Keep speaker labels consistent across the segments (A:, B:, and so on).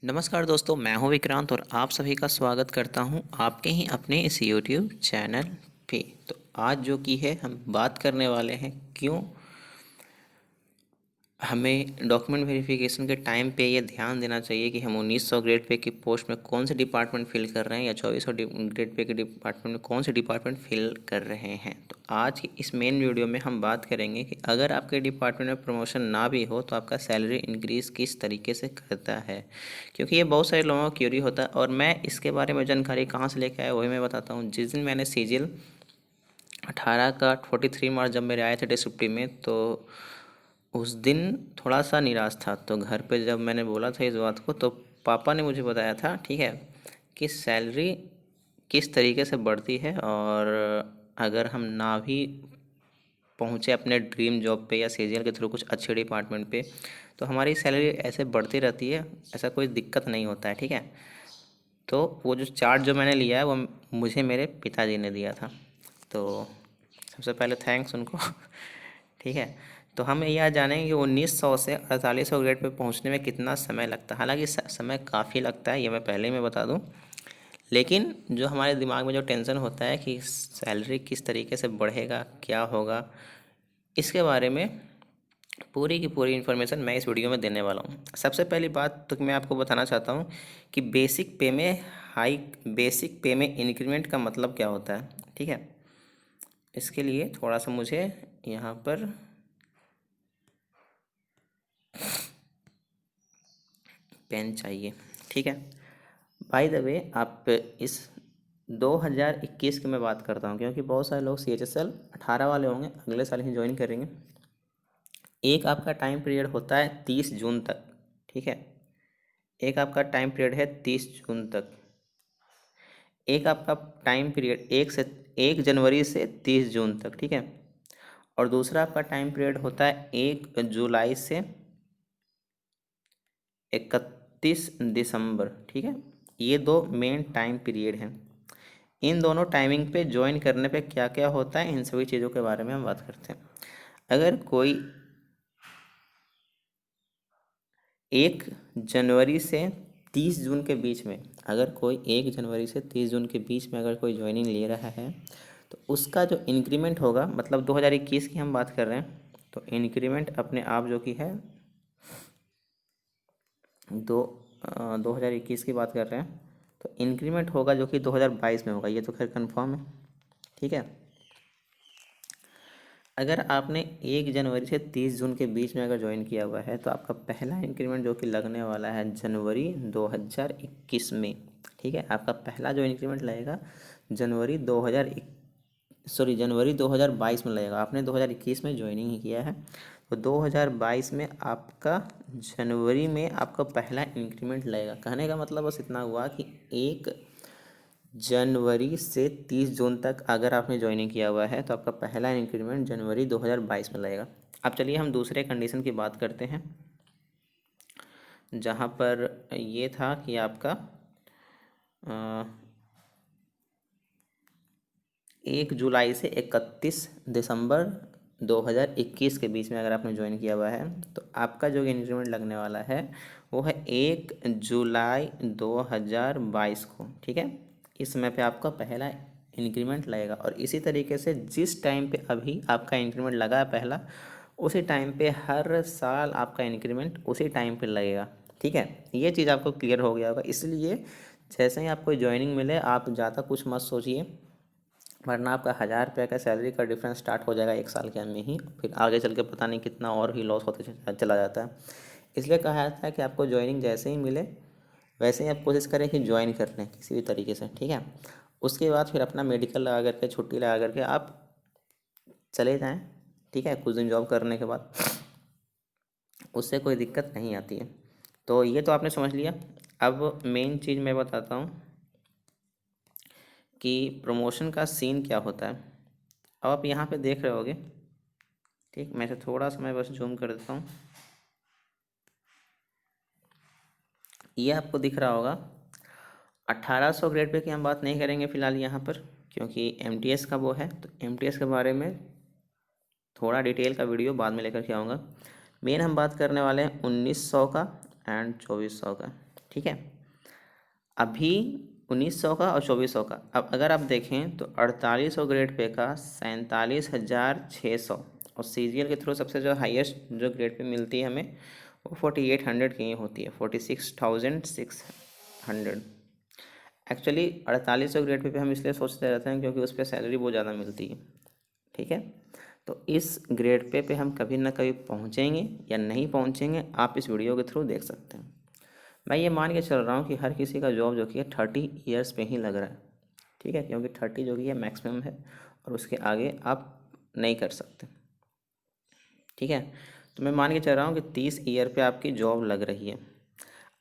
A: नमस्कार दोस्तों, मैं हूं विक्रांत और आप सभी का स्वागत करता हूं आपके ही अपने इस यूट्यूब चैनल पे। तो आज जो कि है हम बात करने वाले हैं क्यों हमें डॉक्यूमेंट वेरिफिकेशन के टाइम पे ये ध्यान देना चाहिए कि हम 1900 ग्रेड पे की पोस्ट में कौन से डिपार्टमेंट फिल कर रहे हैं या 2400 ग्रेड पे के डिपार्टमेंट में कौन से डिपार्टमेंट फिल कर रहे हैं। तो आज की इस मेन वीडियो में हम बात करेंगे कि अगर आपके डिपार्टमेंट में प्रमोशन ना भी हो तो आपका सैलरी इंक्रीज़ किस तरीके से करता है, क्योंकि ये बहुत सारे लोगों को क्यूरी होता है। और मैं इसके बारे में जानकारी कहाँ से लेके आया वही मैं बताता हूँ। जिस दिन मैंने सीजीएल 18 का 43 मार्च जब मेरे आए थे डे 50 में, तो उस दिन थोड़ा सा निराश था। तो घर पे जब मैंने बोला था इस बात को तो पापा ने मुझे बताया था, ठीक है, कि सैलरी किस तरीके से बढ़ती है और अगर हम ना भी पहुँचे अपने ड्रीम जॉब पे या सीजीएल के थ्रू कुछ अच्छे डिपार्टमेंट पे तो हमारी सैलरी ऐसे बढ़ती रहती है, ऐसा कोई दिक्कत नहीं होता है, ठीक है। तो वो जो चार्ट जो मैंने लिया है वो मुझे मेरे पिताजी ने दिया था, तो सबसे पहले थैंक्स उनको ठीक है। तो हम यह जानेंगे कि 1900 से 4800 ग्रेड पे पहुंचने में कितना समय लगता है। हालांकि समय काफ़ी लगता है, ये मैं पहले ही मैं बता दूं, लेकिन जो हमारे दिमाग में जो टेंशन होता है कि सैलरी किस तरीके से बढ़ेगा, क्या होगा, इसके बारे में पूरी की पूरी इन्फॉर्मेशन मैं इस वीडियो में देने वाला हूँ। सबसे पहली बात तो मैं आपको बताना चाहता हूँ कि बेसिक पे में इंक्रीमेंट का मतलब क्या होता है, ठीक है। इसके लिए थोड़ा सा मुझे यहाँ पर पेन चाहिए, ठीक है। बाय द वे, आप इस 2021 की मैं बात करता हूँ क्योंकि बहुत सारे लोग CHSL 18 वाले होंगे, अगले साल ही ज्वाइन करेंगे। एक आपका टाइम पीरियड होता है 30 जून तक, ठीक है। एक आपका टाइम पीरियड है 30 जून तक। एक आपका टाइम पीरियड 1 जनवरी से 30 जून तक, ठीक है। और दूसरा आपका टाइम पीरियड होता है 1 जुलाई से 31 दिसंबर, ठीक है। ये दो मेन टाइम पीरियड हैं। इन दोनों टाइमिंग पे ज्वाइन करने पे क्या क्या होता है, इन सभी चीज़ों के बारे में हम बात करते हैं। अगर कोई 1 जनवरी से 30 जून के बीच में, अगर कोई 1 जनवरी से 30 जून के बीच में अगर कोई ज्वाइनिंग ले रहा है तो उसका जो इंक्रीमेंट होगा, मतलब 2021 की हम बात कर रहे हैं, तो इंक्रीमेंट अपने आप जो कि है 2021 की बात कर रहे हैं, तो इंक्रीमेंट होगा जो कि 2022 में होगा। ये तो खैर कंफर्म है, ठीक है। अगर आपने 1 जनवरी से 30 जून के बीच में अगर ज्वाइन किया हुआ है तो आपका पहला इंक्रीमेंट जो कि लगने वाला है जनवरी 2021 में, ठीक है। आपका पहला जो इंक्रीमेंट लगेगा जनवरी 2022 में लगेगा। आपने 2021 में ज्वाइनिंग ही किया है, तो 2022 में आपका जनवरी में आपका पहला इंक्रीमेंट लगेगा। कहने का मतलब बस इतना हुआ कि 1 जनवरी से 30 जून तक अगर आपने ज्वाइनिंग किया हुआ है तो आपका पहला इंक्रीमेंट जनवरी 2022 में लगेगा। अब चलिए हम दूसरे कंडीशन की बात करते हैं, जहाँ पर ये था कि आपका 1 जुलाई से 31 दिसंबर 2021 के बीच में अगर आपने ज्वाइन किया हुआ है तो आपका जो इंक्रीमेंट लगने वाला है वो है 1 जुलाई 2022 को, ठीक है। इस समय पे आपका पहला इंक्रीमेंट लगेगा और इसी तरीके से जिस टाइम पे अभी आपका इंक्रीमेंट लगा है पहला, उसी टाइम पे हर साल आपका इंक्रीमेंट उसी टाइम पे लगेगा, ठीक है। ये चीज़ आपको क्लियर हो गया होगा। इसलिए जैसे ही आपको ज्वाइनिंग मिले आप ज़्यादा कुछ मत सोचिए, वरना आपका 1000 रुपये का सैलरी का डिफरेंस स्टार्ट हो जाएगा एक साल के में ही, फिर आगे चल के पता नहीं कितना और ही लॉस होते चला जाता है। इसलिए कहा जाता है कि आपको ज्वाइनिंग जैसे ही मिले वैसे ही आप कोशिश करें कि ज्वाइन कर लें किसी भी तरीके से, ठीक है। उसके बाद फिर अपना मेडिकल लगा करके, छुट्टी लगा करके आप चले जाएँ, ठीक है, कुछ दिन जॉब करने के बाद उससे कोई दिक्कत नहीं आती है। तो ये तो आपने समझ लिया। अब मेन चीज़ मैं बताता हूँ कि प्रमोशन का सीन क्या होता है। अब आप यहाँ पे देख रहे होगे, ठीक, मैं इसे थोड़ा सा मैं बस जूम कर देता हूँ। ये आपको दिख रहा होगा 1800 ग्रेड पे की हम बात नहीं करेंगे फ़िलहाल यहाँ पर, क्योंकि एमटीएस का वो है, तो एमटीएस के बारे में थोड़ा डिटेल का वीडियो बाद में लेकर के आऊँगा। मेन हम बात करने वाले हैं 1900 का एंड 2400 का, ठीक है। अभी 1900 का और 2400 का, अब अगर आप देखें तो 4800 ग्रेड पे का 47,600, और सीरियल के थ्रू सबसे जो हाईएस्ट जो ग्रेड पे मिलती है हमें वो 4800 की ही होती है, 46,600। एक्चुअली 4800 ग्रेड पे हम इसलिए सोचते रहते हैं क्योंकि उस पर सैलरी बहुत ज़्यादा मिलती है। ठीक है, तो इस ग्रेड पे हम कभी ना कभी पहुँचेंगे या नहीं पहुँचेंगे, आप इस वीडियो के थ्रू देख सकते हैं। मैं ये मान के चल रहा हूँ कि हर किसी का जॉब जो कि है 30 ईयर्स पे ही लग रहा है। ठीक है, क्योंकि 30 जो कि है मैक्सिमम है और उसके आगे आप नहीं कर सकते। ठीक है, तो मैं मान के चल रहा हूँ कि 30 ईयर पे आपकी जॉब लग रही है।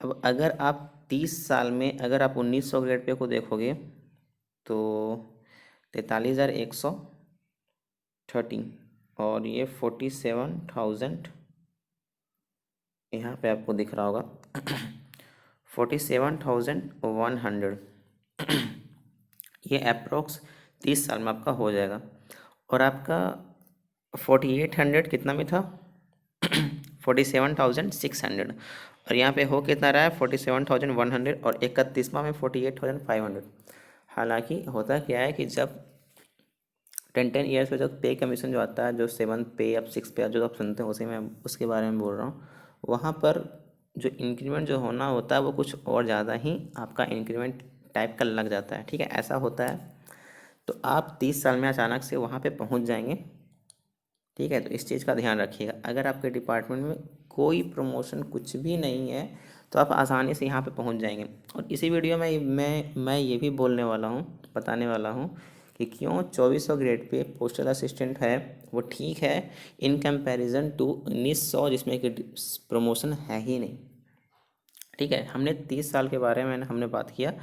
A: अब अगर आप 30 साल में अगर आप 1900 ग्रेड पे को देखोगे तो 43,130, और ये 47,000 यहाँ पे आपको दिख रहा होगा 47,100, ये अप्रोक्स 30 साल में आपका हो जाएगा। और आपका 4800 कितना में था 47,600, और यहाँ पे हो कितना रहा है 47,100, और 31वां में 48,500। हालांकि होता क्या है कि जब 10 ईयर्स पे जो पे कमीशन जो आता है, जो 7 पे अब 6 पे जो आप सुनते हैं, उसी में उसके बारे में बोल रहा हूँ। वहाँ पर जो इंक्रीमेंट जो होना होता है वो कुछ और ज़्यादा ही आपका इंक्रीमेंट टाइप का लग जाता है। ठीक है, ऐसा होता है। तो आप 30 साल में अचानक से वहाँ पे पहुँच जाएंगे। ठीक है, तो इस चीज़ का ध्यान रखिएगा। अगर आपके डिपार्टमेंट में कोई प्रमोशन कुछ भी नहीं है तो आप आसानी से यहाँ पे पहुँच जाएंगे। और इसी वीडियो में मैं ये भी बोलने वाला हूँ, बताने वाला हूँ कि क्यों 2400 ग्रेड पे पोस्टल असिस्टेंट है वो ठीक है इन कंपैरिजन टू 1900 जिसमें कि प्रमोशन है ही नहीं। ठीक है, हमने 30 साल के बारे में हमने बात किया।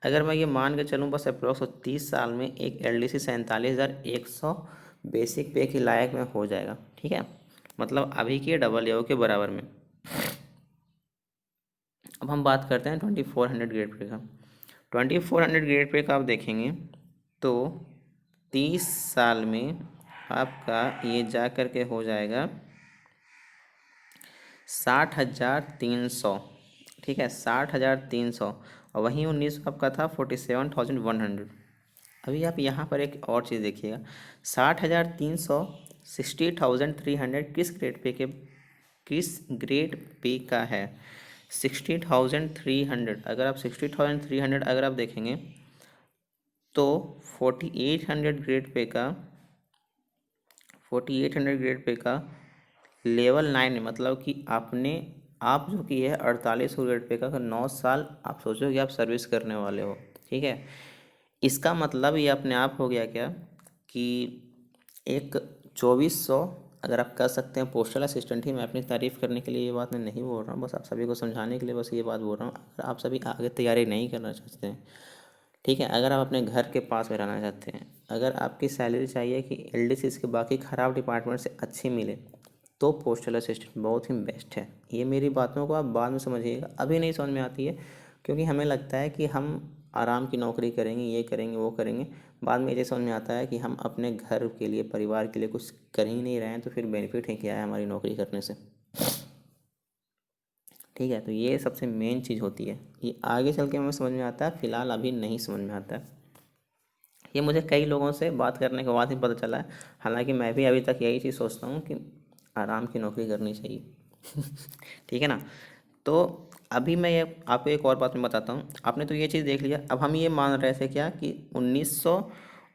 A: अगर मैं ये मान के चलूँ बस अप्रोक्स 30 साल में एक LDC 47,100 बेसिक पे के लायक में हो जाएगा। ठीक है, मतलब अभी के डबल या के बराबर में। अब हम बात करते हैं 2400 ग्रेड पे का। 2400 ग्रेड पे का आप देखेंगे तो 30 साल में आपका ये जा कर के हो जाएगा 60,300। ठीक है, 60,300, और वहीं 19 आपका था 47,100। अभी आप यहाँ पर एक और चीज़ देखिएगा, 60,300 60,300 किस ग्रेड पे का है 60,300। अगर आप 60,300 अगर आप देखेंगे तो 4800 ग्रेड पे का लेवल 9 में, मतलब कि आप जो कि है 4800 ग्रेड पे का 9 साल आप सोचो कि आप सर्विस करने वाले हो। ठीक है, इसका मतलब ये अपने आप हो गया क्या कि एक 2400 अगर आप कर सकते हैं पोस्टल असिस्टेंट ही। मैं अपनी तारीफ़ करने के लिए ये बात मैं नहीं बोल रहा हूँ, बस आप सभी को समझाने के लिए बस ये बात बोल रहा हूँ। अगर आप सभी आगे तैयारी नहीं करना चाहते हैं, ठीक है, अगर आप अपने घर के पास में रहना चाहते हैं, अगर आपकी सैलरी चाहिए कि LDC के बाकी ख़राब डिपार्टमेंट से अच्छी मिले, तो पोस्टल असिस्टेंट बहुत ही बेस्ट है। ये मेरी बातों को आप बाद में समझिएगा, अभी नहीं समझ में आती है क्योंकि हमें लगता है कि हम आराम की नौकरी करेंगे, ये करेंगे, वो करेंगे। बाद में ये समझ में आता है कि हम अपने घर के लिए, परिवार के लिए कुछ कर ही नहीं रहे हैं, तो फिर बेनिफिट है क्या है हमारी नौकरी करने से। ठीक है, तो ये सबसे मेन चीज़ होती है। ये आगे चल के हमें समझ में आता है, फ़िलहाल अभी नहीं समझ में आता है। ये मुझे कई लोगों से बात करने के बाद ही पता चला है। हालांकि मैं भी अभी तक यही चीज़ सोचता हूँ कि आराम की नौकरी करनी चाहिए। ठीक है ना। तो अभी मैं ये आपको एक और बात मैं बताता हूँ। आपने तो ये चीज़ देख लिया, अब हम ये मान रहे थे क्या कि 1900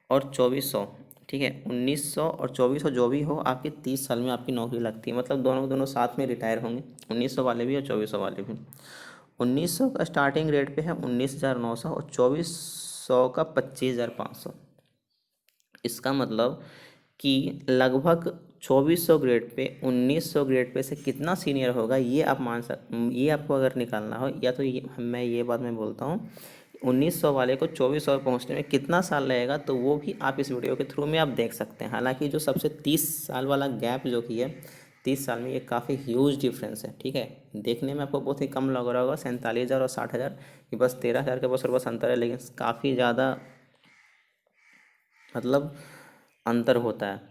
A: और 2400। ठीक है, 1900 और 2400 जो भी हो आपकी 30 साल में आपकी नौकरी लगती है, मतलब दोनों दोनों साथ में रिटायर होंगे, 1900 वाले भी और 2400 वाले भी। 1900 का स्टार्टिंग रेट पे है 19,900, और 2400 का 25,500। इसका मतलब कि लगभग 2400 ग्रेड पे 1900 ग्रेड पे से कितना सीनियर होगा, ये आप ये आपको अगर निकालना हो, या तो ये बात मैं बोलता हूँ 1900 वाले को 2400 पहुँचने में कितना साल लगेगा, तो वो भी आप इस वीडियो के थ्रू में आप देख सकते हैं। हालांकि जो सबसे 30 साल वाला गैप जो कि है 30 साल में, ये काफ़ी ह्यूज डिफरेंस है। ठीक है, देखने में आपको बहुत ही कम लग रहा होगा 47,000 और 60,000, ये बस 13,000 का बस और बस अंतर है, लेकिन काफ़ी ज़्यादा मतलब अंतर होता है।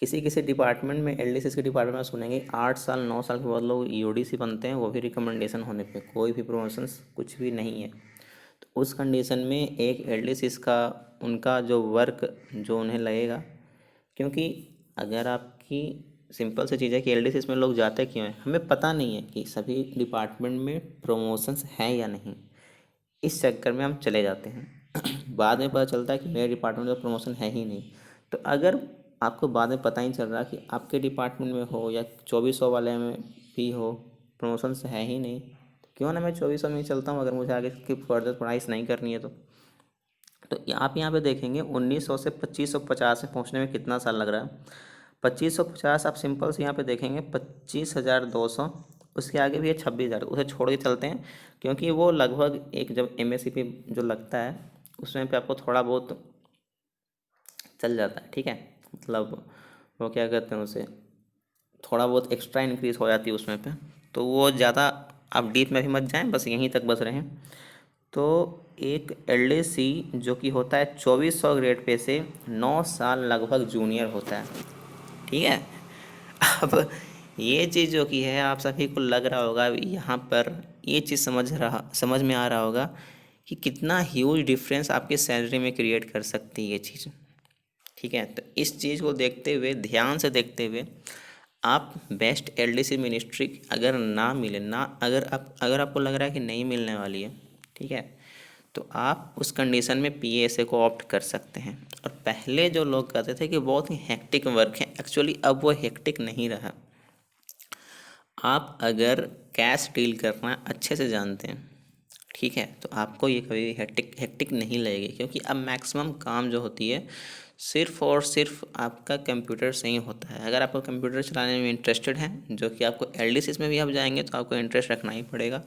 A: किसी किसी डिपार्टमेंट में, एलडीसी के डिपार्टमेंट में सुनेंगे 8 साल 9 साल के बाद लोग ईओडीसी बनते हैं, वो भी रिकमेंडेशन होने पे, कोई भी प्रमोशंस कुछ भी नहीं है। तो उस कंडीशन में एक एलडीसी का उनका जो वर्क जो उन्हें लगेगा, क्योंकि अगर आपकी सिंपल सी चीज़ है कि एलडीसी में लोग जाते क्यों हैं, हमें पता नहीं है कि सभी डिपार्टमेंट में प्रमोशंस हैं या नहीं, इस चक्कर में हम चले जाते हैं। बाद में पता चलता है कि मेरे डिपार्टमेंट में प्रमोशन है ही नहीं। तो अगर आपको बाद में पता ही चल रहा कि आपके डिपार्टमेंट में हो या 2400 वाले में भी हो, प्रमोशन से है ही नहीं, तो क्यों ना मैं 2400 में ही चलता हूँ, अगर मुझे आगे की फर्दर पढ़ाई नहीं करनी है तो आप यहाँ पे देखेंगे 1900 से 2550 में पहुँचने में कितना साल लग रहा है। 2550 आप सिंपल से यहाँ पे देखेंगे 25,200, उसके आगे भी है 26,000, उसे छोड़ के चलते हैं, क्योंकि वो लगभग एक जब एमएससी पे जो लगता है उसमें पे आपको थोड़ा बहुत चल जाता है, ठीक है, मतलब वो क्या कहते हैं उसे, थोड़ा बहुत एक्स्ट्रा इंक्रीज हो जाती है उसमें पे, तो वो ज़्यादा आप डीप में भी मत जाएं, बस यहीं तक बस रहें। तो एक एलडीसी जो कि होता है 2400 ग्रेड पे से 9 साल लगभग जूनियर होता है, ठीक है। अब ये चीज़ जो कि है, आप सभी को लग रहा होगा यहाँ पर, ये चीज़ समझ में आ रहा होगा कि कितना ह्यूज डिफरेंस आपकी सैलरी में क्रिएट कर सकती है ये चीज़, ठीक है। तो इस चीज़ को देखते हुए, ध्यान से देखते हुए, आप बेस्ट एलडीसी मिनिस्ट्री अगर ना मिले ना, अगर आपको लग रहा है कि नहीं मिलने वाली है, ठीक है, तो आप उस कंडीशन में पीएसए को ऑप्ट कर सकते हैं। और पहले जो लोग कहते थे कि बहुत ही हेक्टिक वर्क है, एक्चुअली अब वो हेक्टिक नहीं रहा। आप अगर कैश डील करना अच्छे से जानते हैं, ठीक है, तो आपको ये कभी भी हेक्टिक नहीं लगेगी, क्योंकि अब मैक्सिमम काम जो होती है सिर्फ और सिर्फ आपका कंप्यूटर से ही होता है। अगर आपको कंप्यूटर चलाने में इंटरेस्टेड हैं, जो कि आपको एलडीसी में भी आप जाएंगे तो आपको इंटरेस्ट रखना ही पड़ेगा,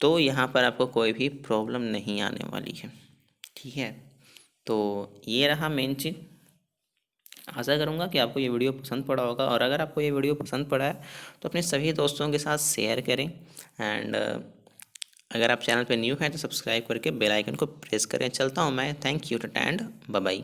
A: तो यहाँ पर आपको कोई भी प्रॉब्लम नहीं आने वाली है, ठीक है। तो ये रहा मेन चीज़। आशा करूँगा कि आपको ये वीडियो पसंद पड़ा होगा, और अगर आपको ये वीडियो पसंद पड़ा है तो अपने सभी दोस्तों के साथ शेयर करें, एंड अगर आप चैनल पे न्यू हैं तो सब्सक्राइब करके बेल आइकन को प्रेस करें। चलता हूँ मैं, thank you and bye bye.